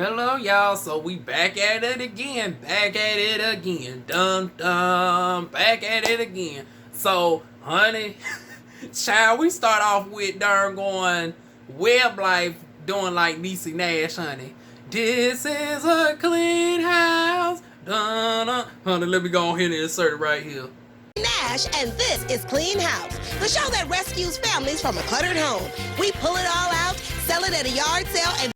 Hello, y'all. So we back at it again. Back at it again. Dum dum. Back at it again. So, honey, child, we start off with darn going WebLyfe doing like Niecy Nash, honey. This is a clean house. Dun, dun. Honey, let me go ahead and insert it right here. Nash, and this is Clean House, the show that rescues families from a cluttered home. We pull it all out, sell it at a yard sale, and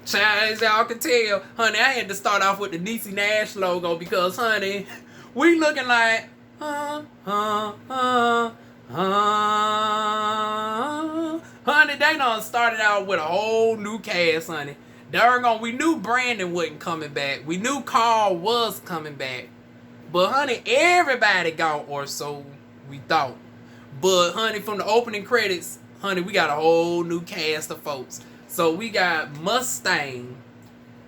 Child, as y'all can tell, honey, I had to start off with the Niecy Nash logo because, honey, we looking like, honey, they done started out with a whole new cast, honey. Darn, we knew Brandon wasn't coming back. We knew Carl was coming back. But, honey, everybody gone, or so we thought. But, honey, from the opening credits, honey, we got a whole new cast of folks. So we got Mustang,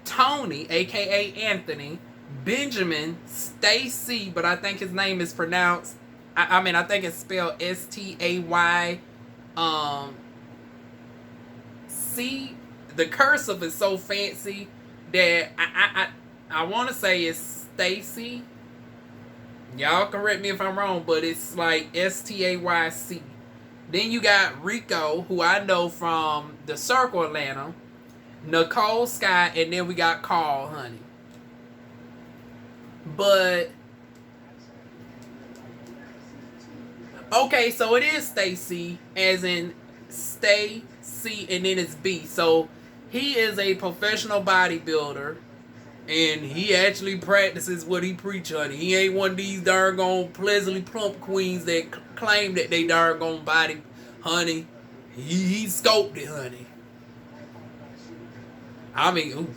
Tony, a.k.a. Anthony, Benjamin, Stacy, but I think his name is pronounced, I think it's spelled S-T-A-Y, C. The cursive is so fancy that I want to say it's Stacy. Y'all correct me if I'm wrong, but it's like S-T-A-Y-C. Then you got Rico, who I know from the Circle Atlanta, Nicole Sky, and then we got Carl, honey. But, okay, so it is Stacy, as in stay, C, and then it's B. So he is a professional bodybuilder, and he actually practices what he preach, honey. He ain't one of these darn pleasantly plump queens that claim that they darn body, honey. He scoped it, honey. I mean,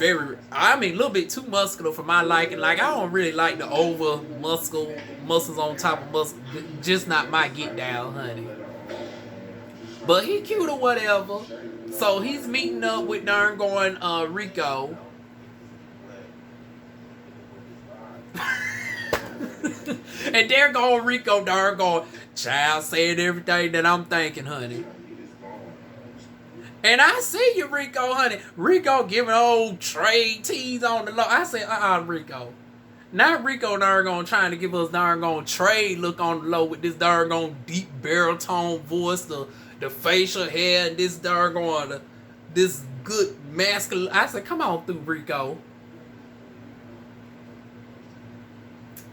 a little bit too muscular for my liking. Like, I don't really like the over muscles on top of muscles. Just not my get down, honey. But he cute or whatever. So he's meeting up with darn Rico. And there going Rico, darn going, child, saying everything that I'm thinking, honey. And I see you, Rico, honey. Rico giving old trade tease on the low. I said, Rico. Not Rico darn going trying to give us darn going trade look on the low with this darn going deep baritone voice, the facial hair, and this darn going, this good masculine. I said, come on through, Rico.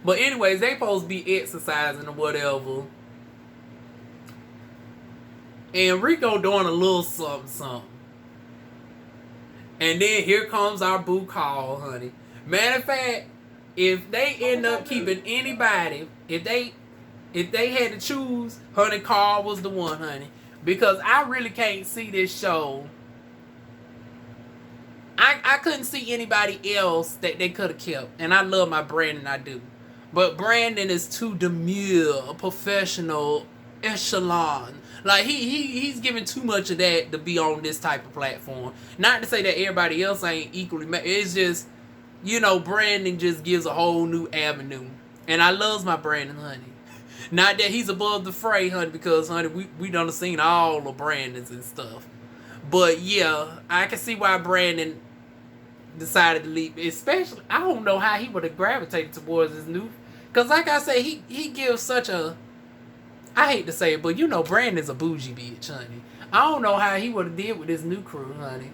But anyways, they supposed to be exercising or whatever. And Rico doing a little something. And then here comes our boo Carl, honey. Matter of fact, if they end up keeping anybody, if they had to choose, honey, Carl was the one, honey. Because I really can't see this show. I couldn't see anybody else that they could have kept. And I love my Brandon, I do. But Brandon is too demure, professional, echelon. Like, he's giving too much of that to be on this type of platform. Not to say that everybody else ain't equally. It's just, you know, Brandon just gives a whole new avenue. And I loves my Brandon, honey. Not that he's above the fray, honey, because, honey, we done seen all the Brandons and stuff. But, yeah, I can see why Brandon decided to leave. Especially, I don't know how he would have gravitated towards his new. Because, like I say, he gives such a, I hate to say it, but you know Brandon's a bougie bitch, honey. I don't know how he would have did with his new crew, honey.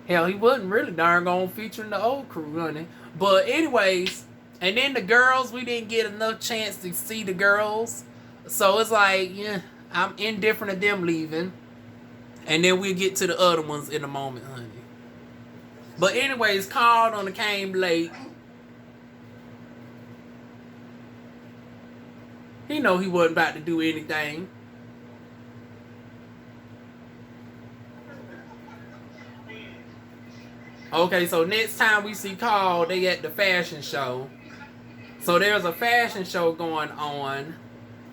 Hell, he wasn't really darn gone featuring the old crew, honey. But anyways, and then the girls, we didn't get enough chance to see the girls. So it's like, yeah, I'm indifferent of them leaving. And then we'll get to the other ones in a moment, honey. But anyways, Carl on the came late. He know he wasn't about to do anything. Okay, so next time we see Carl, they at the fashion show. So there's a fashion show going on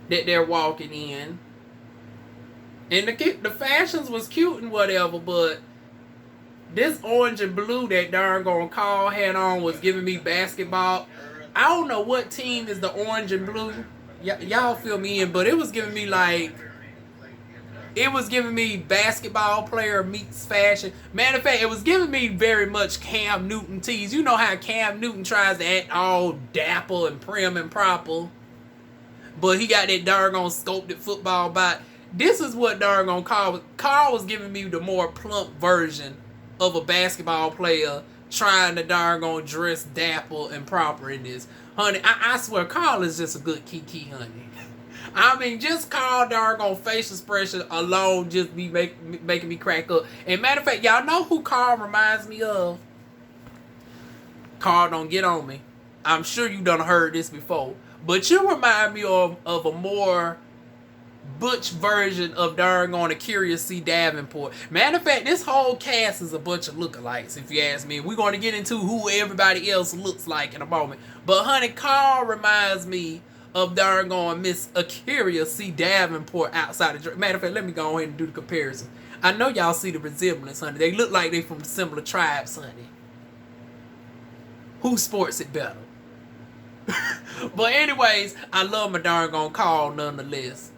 that they're walking in. And the fashions was cute and whatever, but this orange and blue that darn gone Carl had on was giving me basketball. I don't know what team is the orange and blue. Y'all fill me in, but it was giving me like It was giving me basketball player meets fashion. Matter of fact, it was giving me very much Cam Newton tease. You know how Cam Newton tries to act all dapper and prim and proper, but he got that doggone sculpted football body. This is what doggone Carl was giving me, the more plump version of a basketball player trying to doggone dress dapper and proper in this. Honey, I swear Carl is just a good Kiki, honey. I mean, just Carl doggone face expression alone just be making me crack up. And matter of fact, y'all know who Carl reminds me of? Carl, don't get on me. I'm sure you done heard this before. But you remind me of a more butch version of doggone a Curious C. Davenport. Matter of fact, this whole cast is a bunch of lookalikes, if you ask me. We're going to get into who everybody else looks like in a moment. But honey, Carl reminds me of doggone Miss Curious C. Davenport outside of dress. Matter of fact, let me go ahead and do the comparison. I know y'all see the resemblance, honey. They look like they from similar tribes, honey. Who sports it better? But anyways, I love my doggone Carl nonetheless.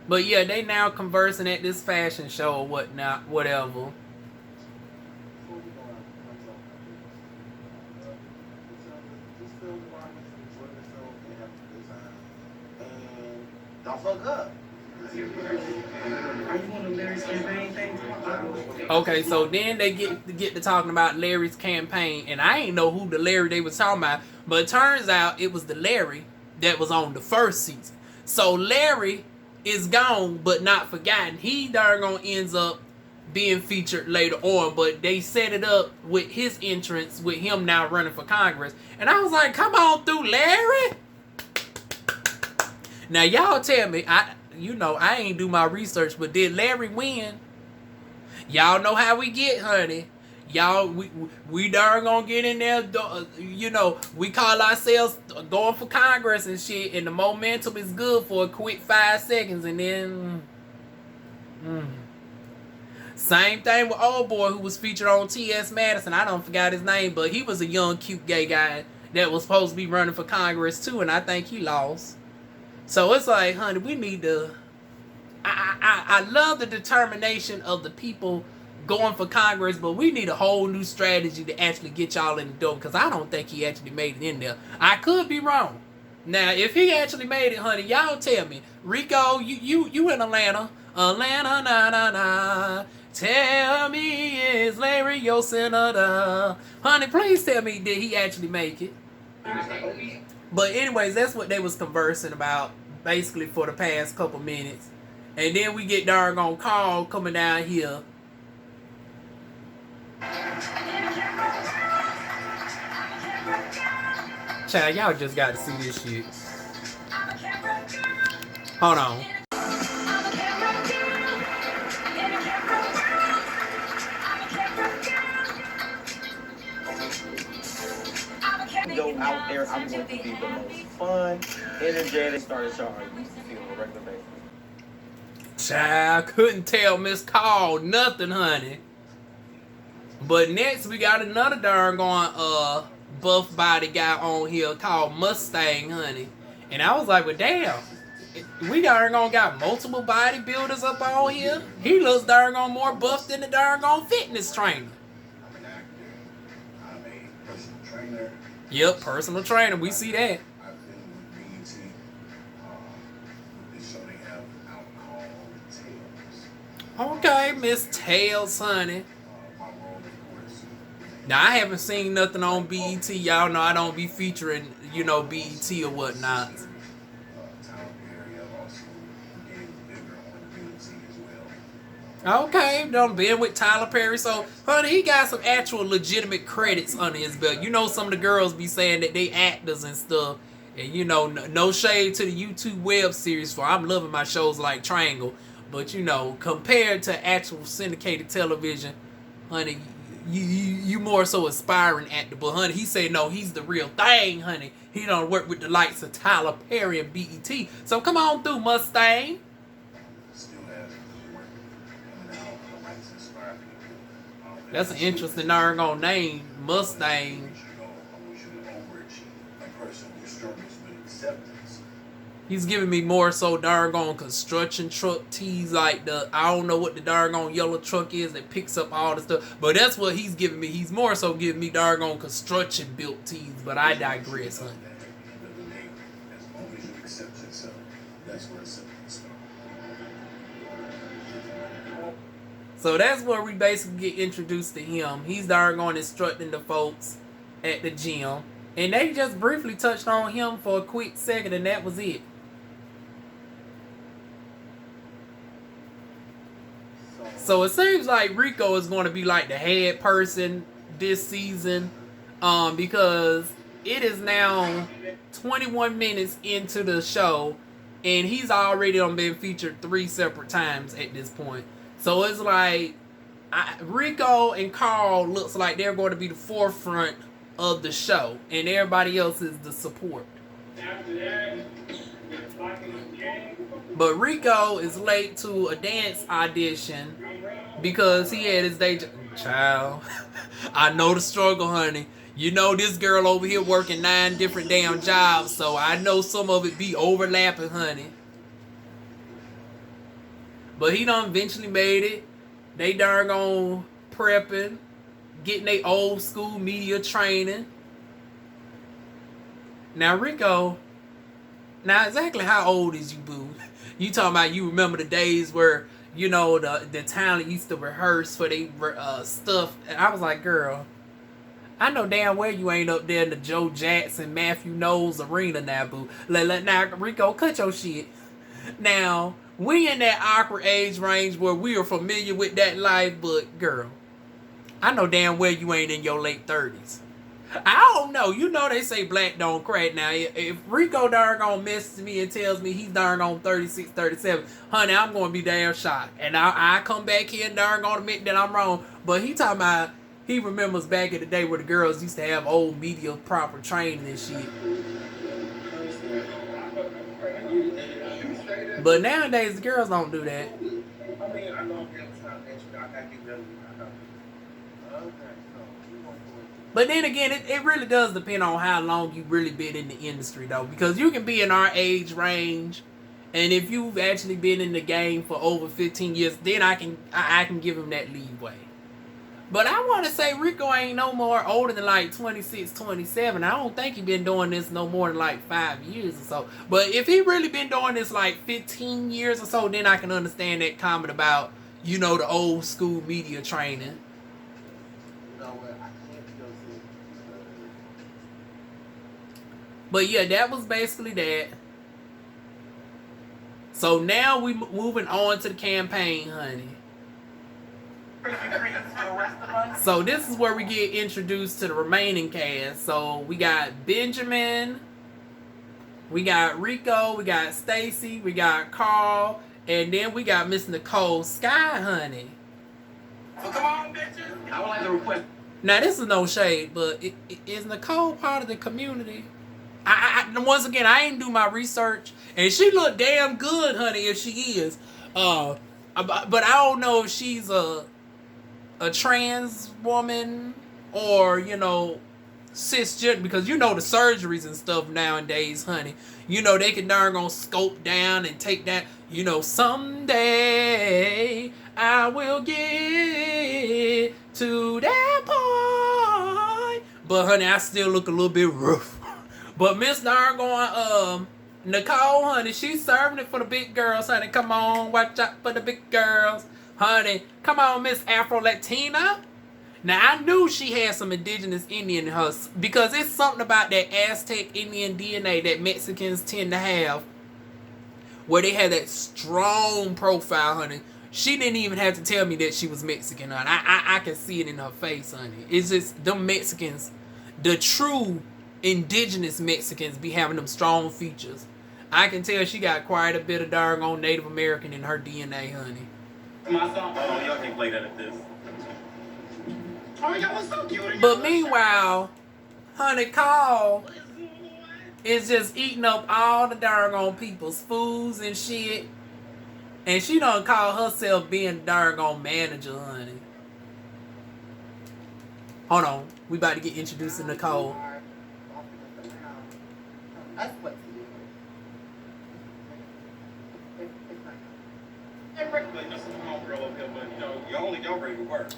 But yeah, they now conversing at this fashion show or whatnot, whatever. Don't fuck up. Okay, so then they get to talking about Larry's campaign, and I ain't know who the Larry they was talking about, but it turns out it was the Larry that was on the first season. So Larry is gone but not forgotten. He darn ends up being featured later on, but they set it up with his entrance with him now running for Congress, and I was like, come on through, Larry. Now y'all tell me, I ain't do my research, but did Larry win? Y'all know how we get, honey. Y'all, we darn gonna get in there, we call ourselves going for Congress and shit, and the momentum is good for a quick 5 seconds, and then same thing with old boy who was featured on T.S. Madison. I don't forgot his name, but he was a young, cute gay guy that was supposed to be running for Congress too, and I think he lost. So it's like, honey, we need to. I love the determination of the people going for Congress, but we need a whole new strategy to actually get y'all in the door, because I don't think he actually made it in there. I could be wrong. Now, if he actually made it, honey, y'all tell me. Rico, you in Atlanta. Atlanta, na. Tell me, is Larry your senator? Honey, please tell me, did he actually make it? But anyways, that's what they was conversing about, basically, for the past couple minutes. And then we get doggone Carl coming down here. Child, y'all just got to see this shit. Hold on. Go out there, I'm going to be the most fun, energetic starter show you see on a regular basis. Child, couldn't tell Miss Carl nothing, honey. But next we got another darn going buff body guy on here called Mustang, honey. And I was like, well, damn, we darn gonna got multiple bodybuilders up on here. He looks darn gone more buff than the darn gone fitness trainer. I'm an actor. I'm a personal trainer. Yep, personal trainer. We see that. I've been with BET. They show they have alcohol and tails. Okay, Miss Tails, honey. My role, of course. Now, I haven't seen nothing on BET. Y'all know I don't be featuring, BET or whatnot. Tyler Perry, I've also getting bigger on BET as well. Okay, done been with Tyler Perry. So, honey, he got some actual legitimate credits under his belt. You know, some of the girls be saying that they actors and stuff. And, no shade to the YouTube web series, for I'm loving my shows like Triangle. But, compared to actual syndicated television, honey, you more so aspiring actor. But, honey, he said, no, he's the real thing, honey. He don't work with the likes of Tyler Perry and BET. So, come on through, Mustang. Still has work coming out. I like to inspire people. That's an interesting darn name, Mustang. I want you to acceptance. He's giving me more so doggone construction truck tees, like I don't know what the doggone yellow truck is that picks up all the stuff, but that's what he's giving me. He's more so giving me doggone construction built tees, but I digress, honey. The name has always an exception, so that's where acceptance starts. So that's where we basically get introduced to him. He's doggone instructing the folks at the gym, and they just briefly touched on him for a quick second, and that was it. So it seems like Rico is going to be like the head person this season, because it is now 21 minutes into the show, and he's already been featured 3 separate times at this point. So it's like Rico and Carl looks like they're going to be the forefront of the show, and everybody else is the support. But Rico is late to a dance audition because he had his day job. Child, I know the struggle, honey. You know this girl over here working 9 different damn jobs, so I know some of it be overlapping, honey. But he done eventually made it. They darn on prepping, getting their old school media training. Now Rico, now exactly how old is you, boo? You talking about you remember the days where, you know, the talent used to rehearse for their stuff. And I was like, girl, I know damn well you ain't up there in the Joe Jackson, Matthew Knowles arena now, boo. Now, Rico, cut your shit. Now, we in that awkward age range where we are familiar with that life, but girl, I know damn well you ain't in your late 30s. I don't know. You know they say black don't crack. Now, if Rico darn messages me and tells me he's darn 36, 37, honey, I'm going to be damn shocked. And I come back here and darn admit that I'm wrong. But he talking about he remembers back in the day where the girls used to have old media proper training and shit. But nowadays, the girls don't do that. But then again, it really does depend on how long you've really been in the industry, though. Because you can be in our age range, and if you've actually been in the game for over 15 years, then I can give him that leeway. But I want to say Rico ain't no more older than like 26, 27. I don't think he been doing this no more than like 5 years or so. But if he really been doing this like 15 years or so, then I can understand that comment about, you know, the old school media training. But yeah, that was basically that. So now we moving on to the campaign, honey. So this is where we get introduced to the remaining cast. So we got Benjamin, we got Rico, we got Stacy, we got Carl, and then we got Miss Nicole Sky, honey. So come on, bitches. I would like to request. Now this is no shade, but is Nicole part of the community? Once again, I ain't do my research, and she look damn good, honey, if she is. But I don't know if she's a trans woman or, you know, cisgender, because you know the surgeries and stuff nowadays, honey. You know they can darn gonna scope down and take that. You know, someday I will get to that point. But honey, I still look a little bit rough. But Miss Darn Nicole, honey, she's serving it for the big girls, honey. Come on, watch out for the big girls, honey. Come on, Miss Afro Latina. Now, I knew she had some indigenous Indian in her, because it's something about that Aztec Indian DNA that Mexicans tend to have, where they have that strong profile, honey. She didn't even have to tell me that she was Mexican, honey. I can see it in her face, honey. It's just them Mexicans, the true indigenous Mexicans, be having them strong features. I can tell she got quite a bit of doggone Native American in her DNA, honey. My song. Oh, y'all can play that at this. Oh, y'all was so cute. But meanwhile, honey, Carl is just eating up all the doggone people's foods and shit. And she don't call herself being a doggone manager, honey. Hold on. We about to get introduced to Nicole.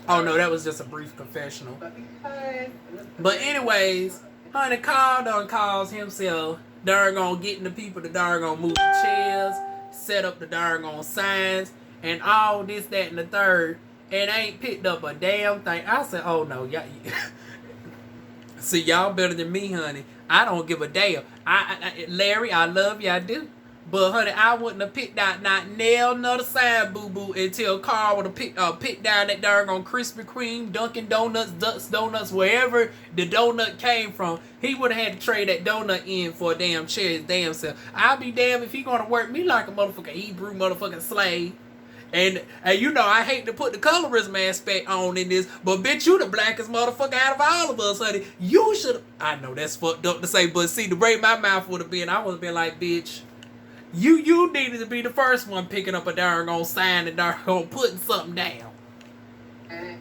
Oh no, that was just a brief confessional. But anyways, honey, Carl done calls himself darn gonna getting the people to darn gonna move the chairs, set up the darn gonna signs, and all this, that, and the third, and ain't picked up a damn thing. I said, oh no, y'all. See, y'all better than me, honey. I don't give a damn. Larry, I love you, I do. But honey, I wouldn't have picked out not nail another sign, boo boo, until Carl would have picked down that darn on Krispy Kreme, Dunkin' Donuts, Ducks Donuts, wherever the donut came from. He would have had to trade that donut in for a damn chair his damn self. I'll be damned if he gonna work me like a motherfucking Hebrew motherfucking slave. And you know, I hate to put the colorism aspect on in this, but bitch, you the blackest motherfucker out of all of us, honey. You should. I know that's fucked up to say, but see, the way my mouth would have been, I would have been like, bitch. You needed to be the first one picking up a darn on sign and darn on putting something down. And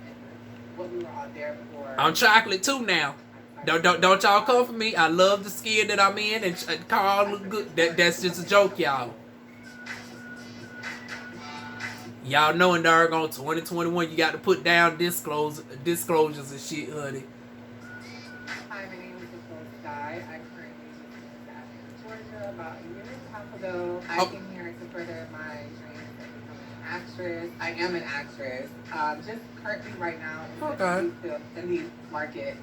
what we were all there for. I'm chocolate too now. Don't y'all come for me. I love the skin that I'm in, and Carl look good. That's just a joke, y'all. Y'all know in darn on 2021 you got to put down disclosures and shit, honey. Hi, my name is Nicole Sky. I'm currently in Georgia. About a year and a half ago, I came here to further my dreams of becoming an actress. I am an actress. Just currently right now in the market.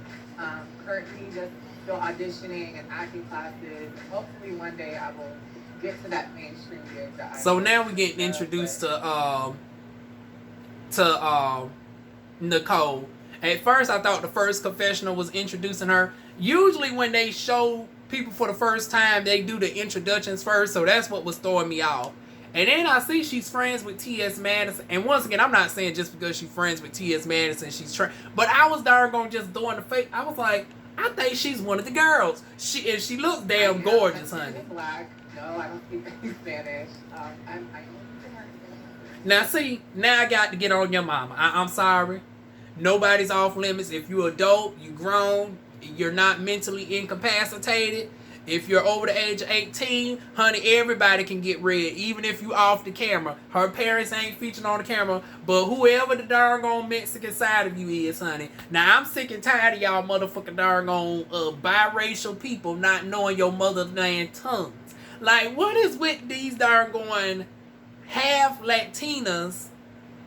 Currently just still auditioning and acting classes. And hopefully one day I will get to that mainstream gig that I. So now we're getting introduced to Nicole. At first, I thought the first confessional was introducing her. Usually, when they show people for the first time, they do the introductions first. So that's what was throwing me off. And then I see she's friends with T.S. Madison. And once again, I'm not saying just because she's friends with T.S. Madison, she's but I was darn gonna just doing the fake. I was like, I think she's one of the girls. She looks damn gorgeous, honey. Black. No, I don't speak any Spanish. Now see, now I got to get on your mama. I'm sorry. Nobody's off limits. If you're adult, you grown, you're not mentally incapacitated. If you're over the age of 18, honey, everybody can get read, even if you off the camera. Her parents ain't featured on the camera, but whoever the darn Mexican side of you is, honey. Now, I'm sick and tired of y'all motherfucking darn biracial people not knowing your motherland tongues. Like, what is with these darn half Latinas?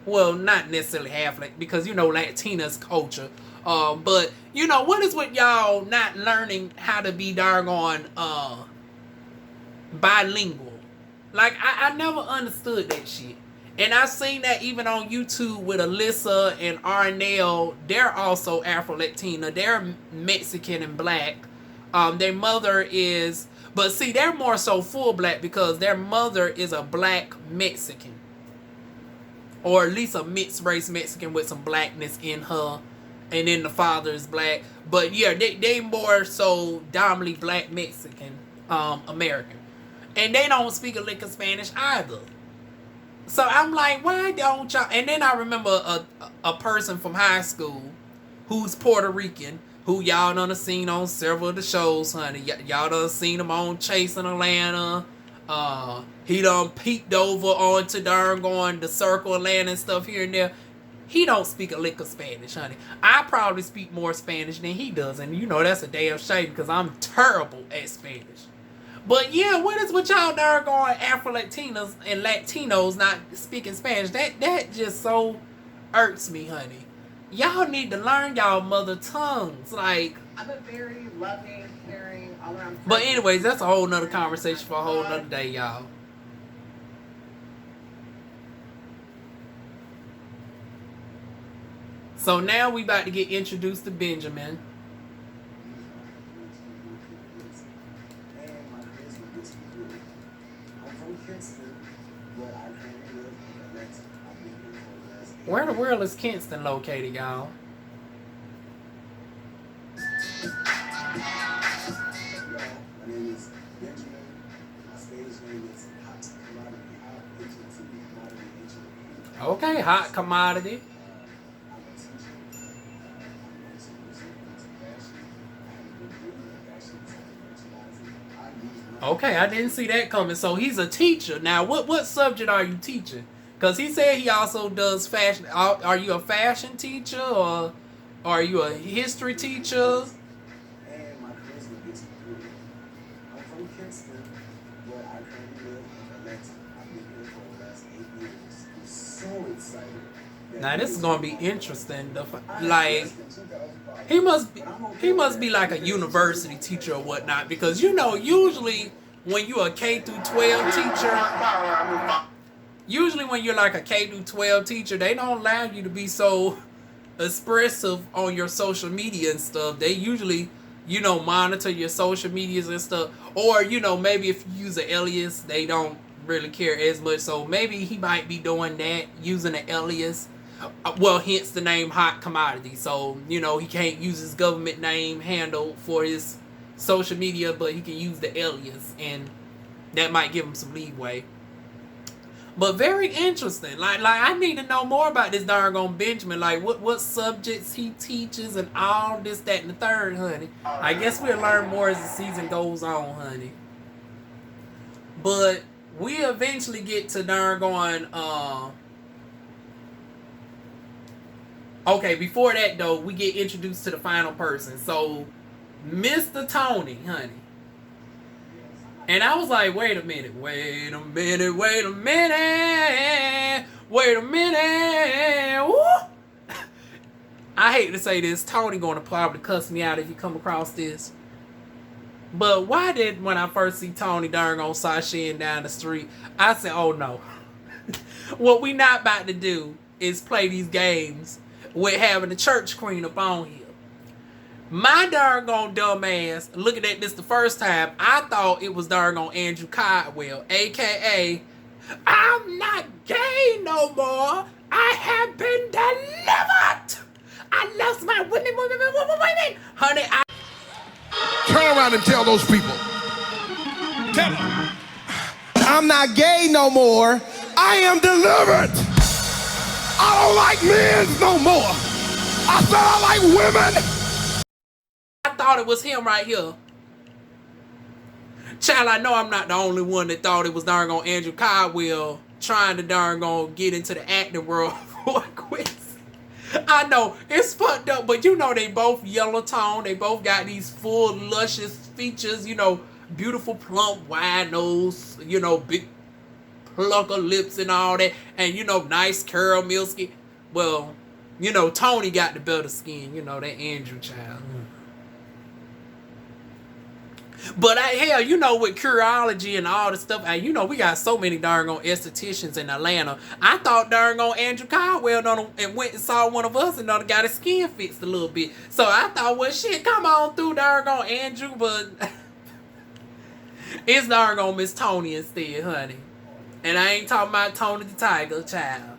Well, not necessarily half, because, you know, Latinas culture. But, you know, what is with y'all not learning how to be darn bilingual? Like, I never understood that shit. And I've seen that even on YouTube with Alyssa and Arnell. They're also Afro-Latina. They're Mexican and black. Their mother is... But see, they're more so full black because their mother is a black Mexican. Or at least a mixed race Mexican with some blackness in her. And then the father is black. But yeah, they more so dominantly black Mexican American. And they don't speak a lick of Spanish either. So I'm like, why don't y'all... And then I remember a person from high school who's Puerto Rican, who y'all done seen on several of the shows, honey. Y'all done seen him on Chasing Atlanta. He done peeked over onto darn the Circle Atlanta and stuff here and there. He don't speak a lick of Spanish, honey. I probably speak more Spanish than he does. And you know that's a damn shame because I'm terrible at Spanish. But yeah, what is with y'all darn Afro-Latinos and Latinos not speaking Spanish? That just so irks me, honey. Y'all need to learn y'all mother tongues. Like, I'm a very loving, caring, all around. But anyways, that's a whole nother conversation for a whole nother day, y'all. So now we about to get introduced to Benjamin. Where the world is Kinston located, y'all? Okay, hot commodity. Okay, I didn't see that coming. So he's a teacher. Now, what subject are you teaching? Because he said he also does fashion. Are you a fashion teacher or are you a history teacher? And my charisma gets through. I'm from Kingston, but I currently live in Atlanta. I've been here for the last 8 years. I'm so excited. Now this is gonna be interesting. Like he must be like a university teacher or whatnot, because you know usually when you're a K through 12 teacher, usually when you're like a K through 12 teacher, they don't allow you to be so expressive on your social media and stuff. They usually, you know, monitor your social medias and stuff. Or, you know, maybe if you use an alias, they don't really care as much. So maybe he might be doing that, using an alias. Well, hence the name Hot Commodity. So, you know, he can't use his government name handle for his social media, but he can use the alias. And that might give him some leeway. But very interesting. Like I need to know more about this darn Benjamin. Like what subjects he teaches and all this, that, and the third, honey. I guess we'll learn more as the season goes on, honey. But we eventually get to okay, before that though, we get introduced to the final person. So Mr. Tony, honey. And I was like, wait a minute. Woo! I hate to say this. Tony going to probably cuss me out if you come across this. But why did, when I first see Tony darn on sashaying down the street, I said, oh no. What we not about to do is play these games with having the church queen up on here. My darn dumb ass, looking at this the first time, I thought it was darn Andrew Caldwell, a.k.a. I'm not gay no more. I have been delivered. I lost my women. Honey, Turn around and tell those people. Tell them. I'm not gay no more. I am delivered. I don't like men no more. I said I like women. I thought it was him right here. Child, I know I'm not the only one that thought it was darn Andrew Caldwell trying to darn get into the acting world for a quiz. I know, it's fucked up, but you know they both yellow tone. They both got these full, luscious features, you know, beautiful, plump, wide nose, you know, big plucker lips and all that. And, you know, nice caramel skin. Well, you know, Tony got the better skin. You know, that Andrew child. But hell, you know, with Curology and all the stuff, you know, we got so many darn estheticians in Atlanta. I thought darn Andrew Caldwell done and went and saw one of us and done got his skin fixed a little bit. So I thought, well, shit, come on through darn Andrew, but it's darn Miss Tony instead, honey. And I ain't talking about Tony the Tiger, child.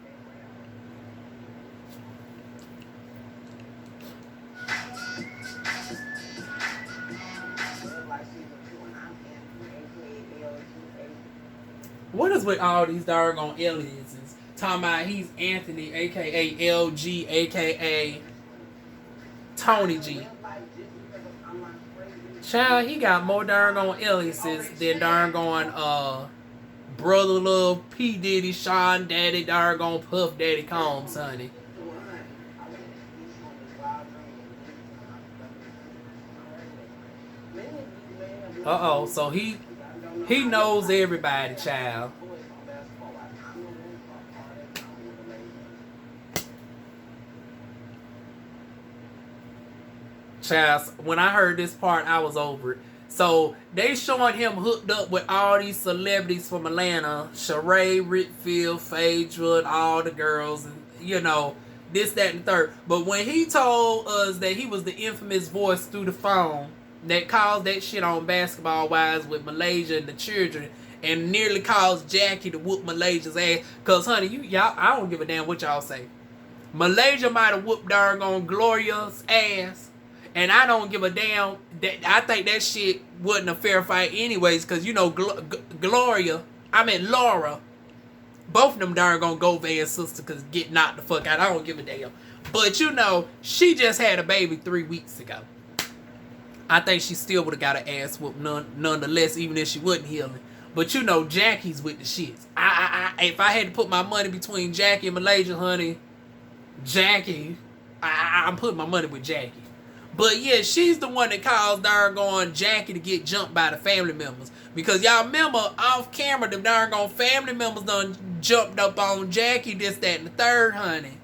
What is with all these doggone aliases? Talking about he's Anthony, a.k.a. LG, a.k.a. Tony G. Child, he got more doggone aliases than doggone Brother Love, P. Diddy, Sean Daddy, doggone Puff Daddy Combs, honey. Uh-oh, so he knows everybody, child. Child, when I heard this part, I was over it. So, they showing him hooked up with all these celebrities from Atlanta. Sheree, Rickfield, Phaedra, all the girls, and, you know, this, that, and the third. But when he told us that he was the infamous voice through the phone that caused that shit on Basketball Wives with Malaysia and the children, and nearly caused Jackie to whoop Malaysia's ass. Cause honey, y'all, I don't give a damn what y'all say. Malaysia might have whooped darn Gloria's ass, and I don't give a damn. That I think that shit wasn't a fair fight anyways. Cause you know Laura, both of them darn Govan sisters cause get knocked the fuck out. I don't give a damn. But you know, she just had a baby 3 weeks ago. I think she still would have got her ass whooped nonetheless, even if she wasn't healing. But you know, Jackie's with the shits. If I had to put my money between Jackie and Malaysia, honey, Jackie, I'm putting my money with Jackie. But yeah, she's the one that caused darn Jackie to get jumped by the family members. Because y'all remember, off camera, the darn family members done jumped up on Jackie, this, that, and the third, honey.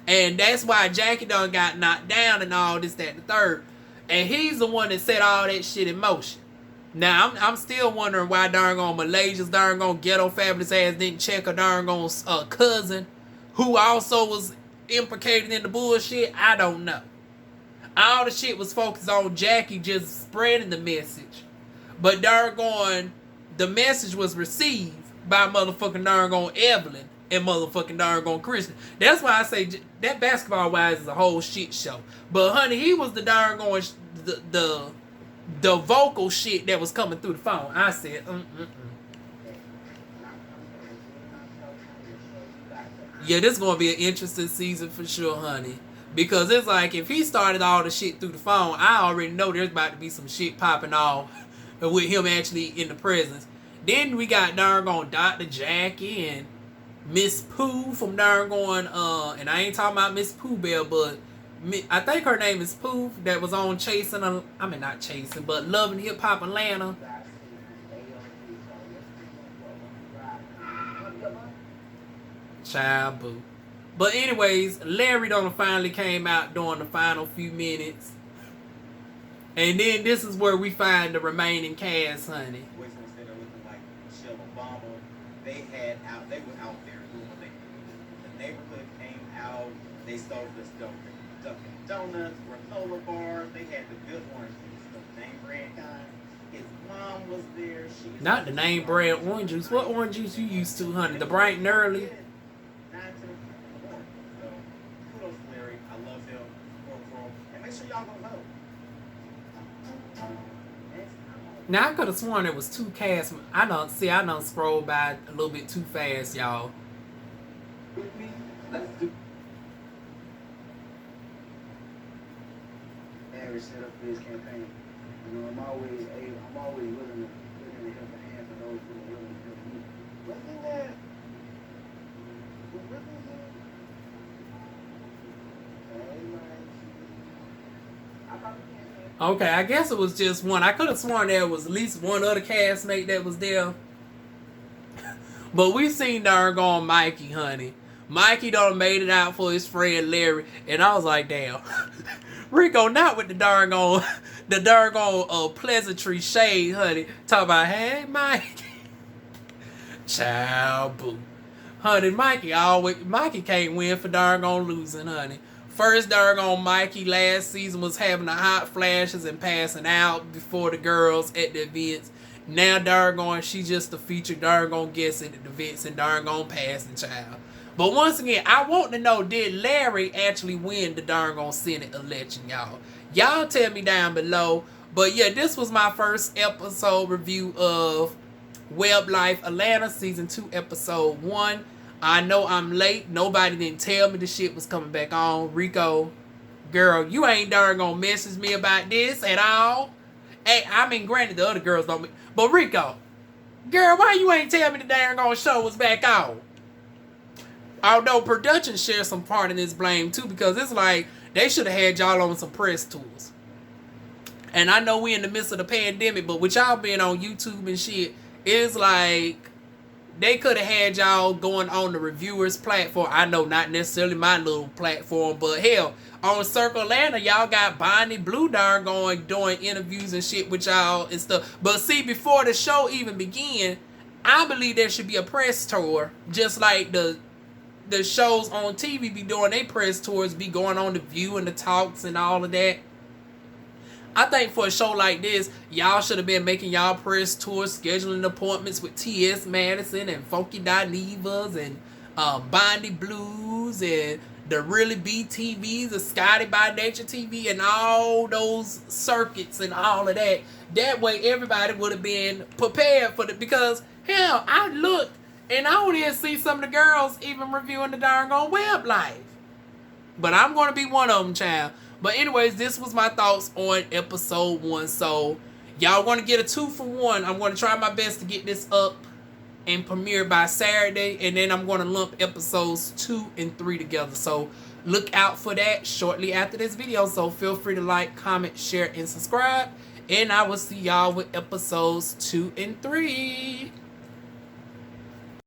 And that's why Jackie done got knocked down and all this, that, and the third. And he's the one that set all that shit in motion. Now, I'm still wondering why darn Malaysia's darn ghetto fabulous ass didn't check a darn cousin who also was implicated in the bullshit. I don't know. All the shit was focused on Jackie just spreading the message. But the message was received by motherfucking Evelyn and motherfucking Kristen. That's why I say that basketball wise is a whole shit show. But honey, he was the the vocal shit that was coming through the phone. I said, Yeah, this is gonna be an interesting season for sure, honey. Because it's like, if he started all the shit through the phone, I already know there's about to be some shit popping off with him actually in the presence. Then we got Dr. Jackie and Miss Pooh from and I ain't talking about Miss Pooh Bell, but I think her name is Pooh, that was on not Chasing, but Loving Hip Hop Atlanta. Child boo. But anyways, Larry done finally came out during the final few minutes. And then this is where we find the remaining cast, honey. Instead of looking like Michelle Obama, they were out there doing what they could. The neighborhood came out, they stole this Dunkin' Donuts, granola bars, they had the good orange juice, the name brand kind. His mom was there. Not the name brand orange juice. What orange juice you used to, honey? The bright and early? Now, I could have sworn there was two casts. I done scrolled by a little bit too fast, y'all. Larry set up this campaign. You know, I'm always willing to help a hand for those who are willing to help me. Wasn't that? Okay, I guess it was just one. I could have sworn there was at least one other castmate that was there. But we seen darn Mikey, honey. Mikey done made it out for his friend Larry. And I was like, damn. Rico not with the darn pleasantry shade, honey. Talking about, hey, Mikey. Child boo. Honey, Mikey can't win for darn losing, honey. First darn Mikey last season was having the hot flashes and passing out before the girls at the events. Now darn she just a featured darn guest at the events and darn passing child. But once again, I want to know, did Larry actually win the darn Senate election, y'all? Y'all tell me down below. But yeah, this was my first episode review of WebLyfe Atlanta Season 2 Episode 1. I know I'm late. Nobody didn't tell me the shit was coming back on. Rico, girl, you ain't darn message me about this at all. Hey, I mean, granted, the other girls don't. But Rico, girl, why you ain't tell me the darn show was back on? Although production shares some part in this blame too, because it's like they should have had y'all on some press tours. And I know we in the midst of the pandemic, but with y'all being on YouTube and shit, it's like they could have had y'all going on the reviewers platform. I know not necessarily my little platform, but hell, on Circle Atlanta, y'all got Bonnie Blue Darn going doing interviews and shit with y'all and stuff. But see, before the show even began, I believe there should be a press tour, just like the shows on TV be doing their press tours, be going on The View and the talks and all of that. I think for a show like this, y'all should have been making y'all press tours, scheduling appointments with T.S. Madison and Funky Dinevas and Bonnie Blues and the Really Be TVs, the Scotty by Nature TV, and all those circuits and all of that. That way everybody would have been prepared for it, because hell, I looked and I don't even see some of the girls even reviewing the darn WebLyfe. But I'm going to be one of them, child. But anyways, this was my thoughts on episode 1. So, Y'all want to get a 2-for-1. I'm going to try my best to get this up and premiere by Saturday. And then I'm going to lump episodes 2 and 3 together. So look out for that shortly after this video. So feel free to like, comment, share, and subscribe. And I will see y'all with episodes 2 and 3.